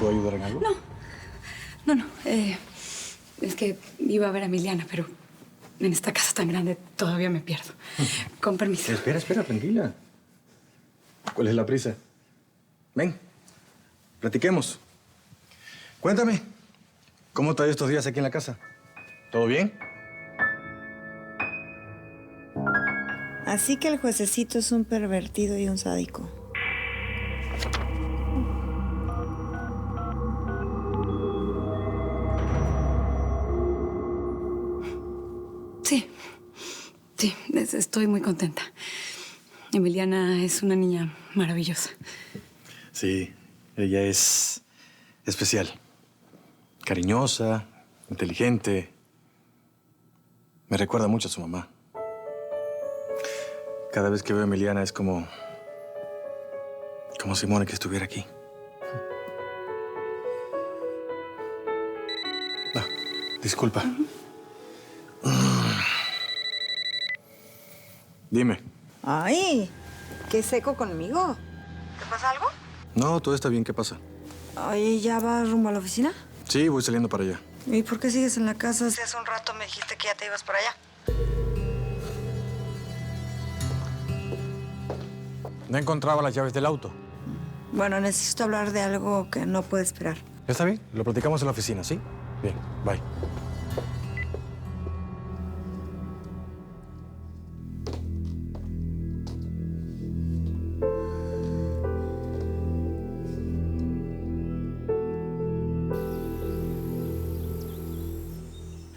puedo ayudar en algo? No. Es que iba a ver a Emiliana, pero en esta casa tan grande todavía me pierdo. Con permiso. Espera, tranquila. ¿Cuál es la prisa? Ven, platiquemos. Cuéntame, ¿cómo te ha ido estos días aquí en la casa? ¿Todo bien? Así que el juececito es un pervertido y un sádico. Sí, estoy muy contenta. Emiliana es una niña maravillosa. Sí, ella es especial. Cariñosa, inteligente. Me recuerda mucho a su mamá. Cada vez que veo a Emiliana es como si Mónica estuviera aquí. Ah, disculpa. Dime. ¡Ay! ¡Qué seco conmigo! ¿Te pasa algo? No, todo está bien. ¿Qué pasa? Oye, ¿ya vas rumbo a la oficina? Sí, voy saliendo para allá. ¿Y por qué sigues en la casa? Si hace un rato me dijiste que ya te ibas para allá. No encontraba las llaves del auto. Bueno, necesito hablar de algo que no puede esperar. ¿Está bien? Lo platicamos en la oficina, ¿sí? Bien, bye.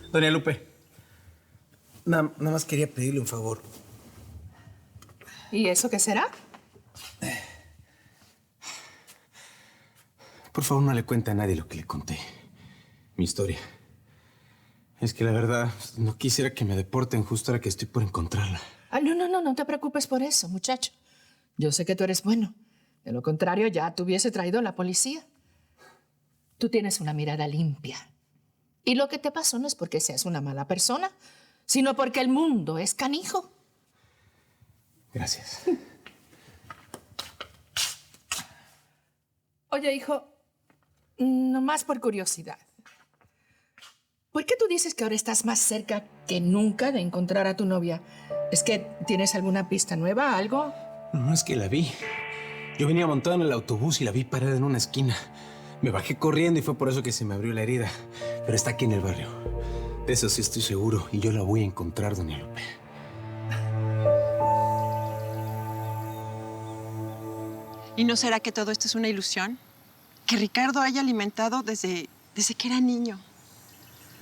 Doña Lupe, nada más quería pedirle un favor. ¿Y eso qué será? Por favor, no le cuente a nadie lo que le conté. Mi historia. Es que la verdad, no quisiera que me deporten justo ahora que estoy por encontrarla. Ah, no te preocupes por eso, muchacho. Yo sé que tú eres bueno. De lo contrario, ya te hubiese traído la policía. Tú tienes una mirada limpia. Y lo que te pasó no es porque seas una mala persona, sino porque el mundo es canijo. Gracias. Oye, hijo, nomás por curiosidad. ¿Por qué tú dices que ahora estás más cerca que nunca de encontrar a tu novia? ¿Es que tienes alguna pista nueva, algo? No, es que la vi. Yo venía montado en el autobús y la vi parada en una esquina. Me bajé corriendo y fue por eso que se me abrió la herida. Pero está aquí en el barrio. De eso sí estoy seguro. Y yo la voy a encontrar, doña Lupe. ¿Y no será que todo esto es una ilusión? Que Ricardo haya alimentado desde que era niño.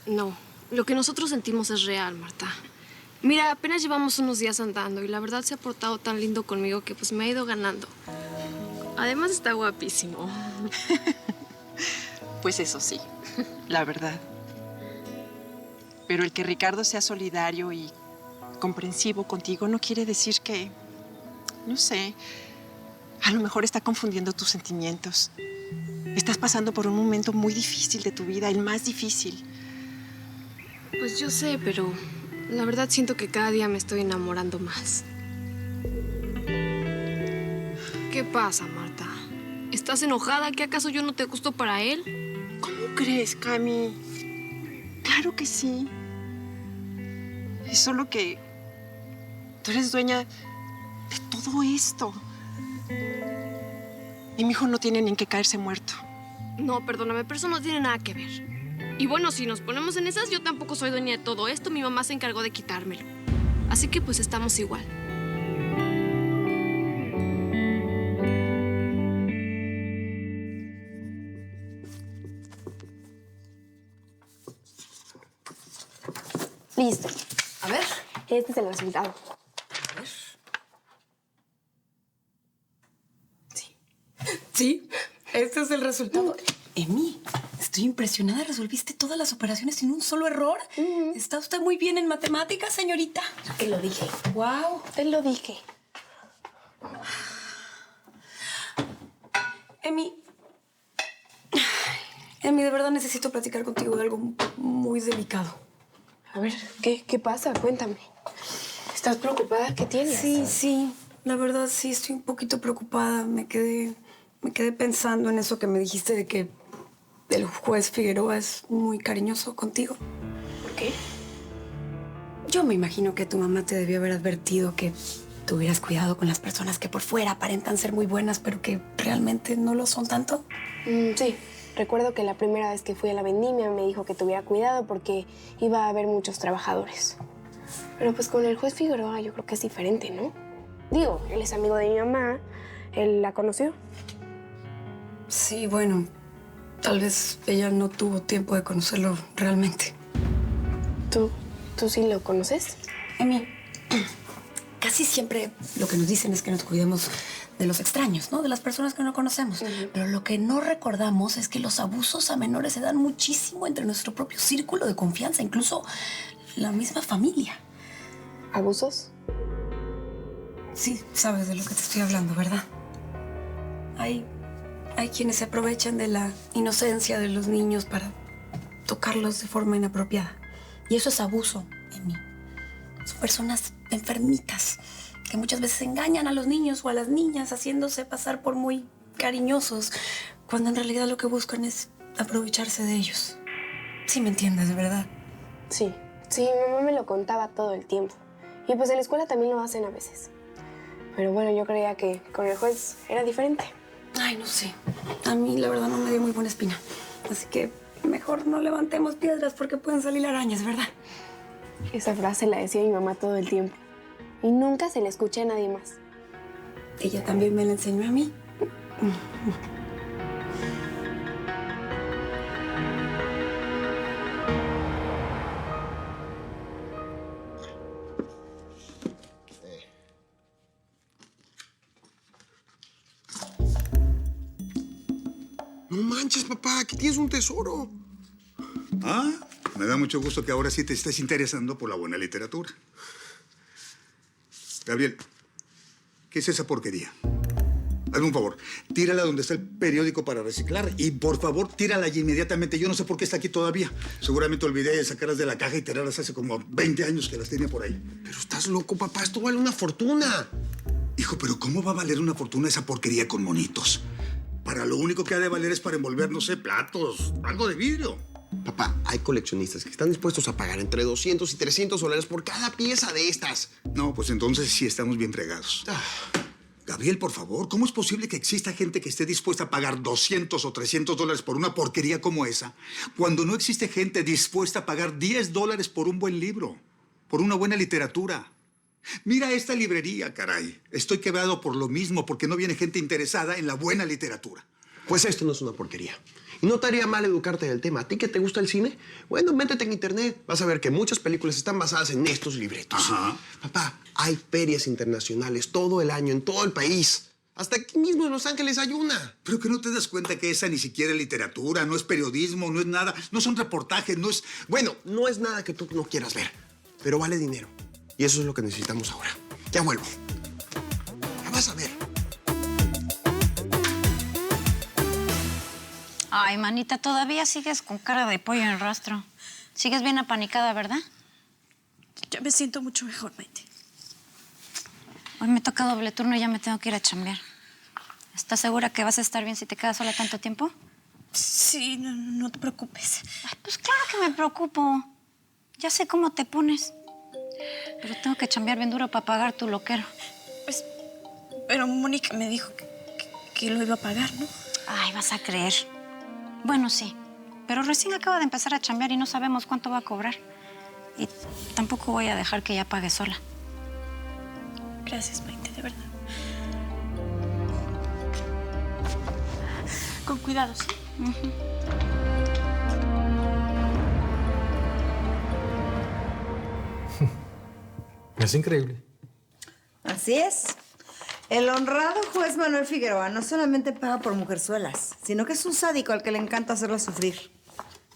No, lo que nosotros sentimos es real, Marta. Mira, apenas llevamos unos días andando y la verdad se ha portado tan lindo conmigo que pues me ha ido ganando. Además está guapísimo. Pues eso sí, la verdad. Pero el que Ricardo sea solidario y comprensivo contigo no quiere decir que, no sé, a lo mejor está confundiendo tus sentimientos. Estás pasando por un momento muy difícil de tu vida, el más difícil. Pues yo sé, pero la verdad siento que cada día me estoy enamorando más. ¿Qué pasa, Marta? ¿Estás enojada? ¿Que acaso yo no te gusto para él? ¿Cómo crees, Cami? Claro que sí. Es solo que tú eres dueña de todo esto. Y mi hijo no tiene ni en qué caerse muerto. No, perdóname, pero eso no tiene nada que ver. Y bueno, si nos ponemos en esas, yo tampoco soy dueña de todo esto. Mi mamá se encargó de quitármelo. Así que pues estamos igual. Listo. A ver. Este es el resultado. A ver. Sí, este es el resultado. Emi, estoy impresionada. ¿Resolviste todas las operaciones sin un solo error? ¿Está usted muy bien en matemáticas, señorita? Te lo dije. Wow. Te lo dije. Emi, de verdad necesito platicar contigo de algo muy delicado. A ver, ¿qué pasa? Cuéntame. ¿Estás preocupada? ¿Qué tienes? Sí. La verdad, sí, estoy un poquito preocupada. Me quedé pensando en eso que me dijiste de que el juez Figueroa es muy cariñoso contigo. ¿Por qué? Yo me imagino que tu mamá te debió haber advertido que tuvieras cuidado con las personas que por fuera aparentan ser muy buenas, pero que realmente no lo son tanto. Sí. Recuerdo que la primera vez que fui a la vendimia me dijo que tuviera cuidado porque iba a haber muchos trabajadores. Pero pues con el juez Figueroa yo creo que es diferente, ¿no? Digo, él es amigo de mi mamá. ¿Él la conoció? Sí, bueno, tal vez ella no tuvo tiempo de conocerlo realmente. ¿Tú sí lo conoces? Emi, casi siempre lo que nos dicen es que nos cuidemos de los extraños, ¿no? De las personas que no conocemos. Pero lo que no recordamos es que los abusos a menores se dan muchísimo entre nuestro propio círculo de confianza, incluso la misma familia. ¿Abusos? Sí, sabes de lo que te estoy hablando, ¿verdad? Hay quienes se aprovechan de la inocencia de los niños para tocarlos de forma inapropiada. Y eso es abuso, Emi. Son personas enfermitas que muchas veces engañan a los niños o a las niñas haciéndose pasar por muy cariñosos, cuando en realidad lo que buscan es aprovecharse de ellos. Sí me entiendes, de verdad. Sí, mi mamá me lo contaba todo el tiempo. Y pues en la escuela también lo hacen a veces. Pero bueno, yo creía que con el juez era diferente. Ay, no sé. A mí la verdad no me dio muy buena espina. Así que mejor no levantemos piedras porque pueden salir arañas, ¿verdad? Esa frase la decía mi mamá todo el tiempo. Y nunca se la escuché a nadie más. Ella también me la enseñó a mí. No manches, papá, aquí tienes un tesoro. Ah, me da mucho gusto que ahora sí te estés interesando por la buena literatura. Gabriel, ¿qué es esa porquería? Hazme un favor, tírala donde está el periódico para reciclar y, por favor, tírala allí inmediatamente. Yo no sé por qué está aquí todavía. Seguramente olvidé de sacarlas de la caja y tirarlas hace como 20 años que las tenía por ahí. Pero estás loco, papá, esto vale una fortuna. Hijo, pero ¿cómo va a valer una fortuna esa porquería con monitos? Para lo único que ha de valer es para envolver, no sé, platos, algo de vidrio. Papá, hay coleccionistas que están dispuestos a pagar entre $200 y $300 por cada pieza de estas. No, pues entonces sí estamos bien fregados. Gabriel, por favor, ¿cómo es posible que exista gente que esté dispuesta a pagar $200 o $300 por una porquería como esa, cuando no existe gente dispuesta a pagar $10 por un buen libro, por una buena literatura? Mira esta librería, caray. Estoy quebrado por lo mismo, porque no viene gente interesada en la buena literatura. Pues esto no es una porquería. Y no te haría mal educarte del tema. ¿A ti que te gusta el cine? Bueno, métete en internet. Vas a ver que muchas películas están basadas en estos libretos. Ajá. Papá, hay ferias internacionales todo el año en todo el país. Hasta aquí mismo en Los Ángeles hay una. Pero que no te das cuenta que esa ni siquiera es literatura, no es periodismo, no es nada, no son reportajes, no es... Bueno, no es nada que tú no quieras ver, pero vale dinero. Y eso es lo que necesitamos ahora. Ya vuelvo. Ya vas a ver. Ay, manita, todavía sigues con cara de pollo en el rastro. Sigues bien apanicada, ¿verdad? Ya me siento mucho mejor, Maite. Hoy me toca doble turno y ya me tengo que ir a chambear. ¿Estás segura que vas a estar bien si te quedas sola tanto tiempo? Sí, no te preocupes. Ay, pues claro que me preocupo. Ya sé cómo te pones. Pero tengo que chambear bien duro para pagar tu loquero. Pues, pero Mónica me dijo que lo iba a pagar, ¿no? Ay, vas a creer. Bueno, sí. Pero recién acaba de empezar a chambear y no sabemos cuánto va a cobrar. Y tampoco voy a dejar que ella pague sola. Gracias, Maite, de verdad. Con cuidado, ¿sí? Es increíble. Así es. El honrado juez Manuel Figueroa no solamente paga por mujerzuelas, sino que es un sádico al que le encanta hacerlas sufrir.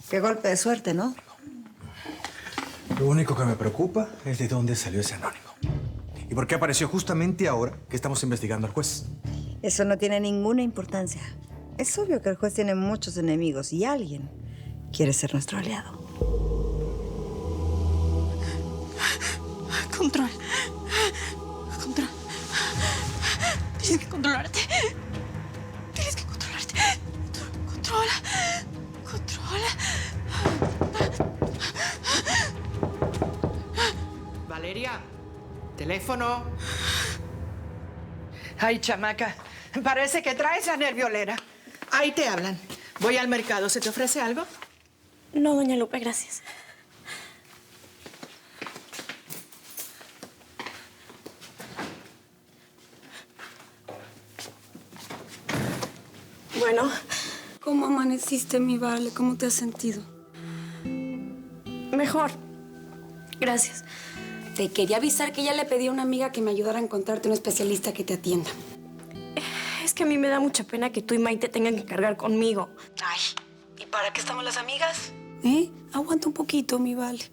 Qué golpe de suerte, ¿no? Lo único que me preocupa es de dónde salió ese anónimo. ¿Y por qué apareció justamente ahora que estamos investigando al juez? Eso no tiene ninguna importancia. Es obvio que el juez tiene muchos enemigos y alguien quiere ser nuestro aliado. Control. Tienes que controlarte. Tienes que controlarte. Controla. Valeria, teléfono. Ay, chamaca, parece que traes la nerviolera. Ahí te hablan. Voy al mercado. ¿Se te ofrece algo? No, doña Lupe, gracias. Bueno. ¿Cómo amaneciste, mi Vale? ¿Cómo te has sentido? Mejor. Gracias. Te quería avisar que ya le pedí a una amiga que me ayudara a encontrarte un especialista que te atienda. Es que a mí me da mucha pena que tú y Maite tengan que cargar conmigo. Ay, ¿y para qué estamos las amigas? Aguanta un poquito, mi Vale.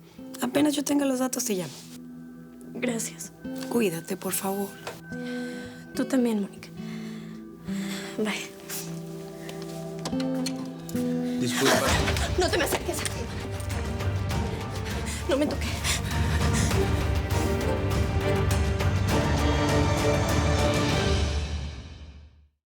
Apenas yo tenga los datos, te llamo. Gracias. Cuídate, por favor. Tú también, Mónica. Bye. Disculpa. No te me acerques. No me toques.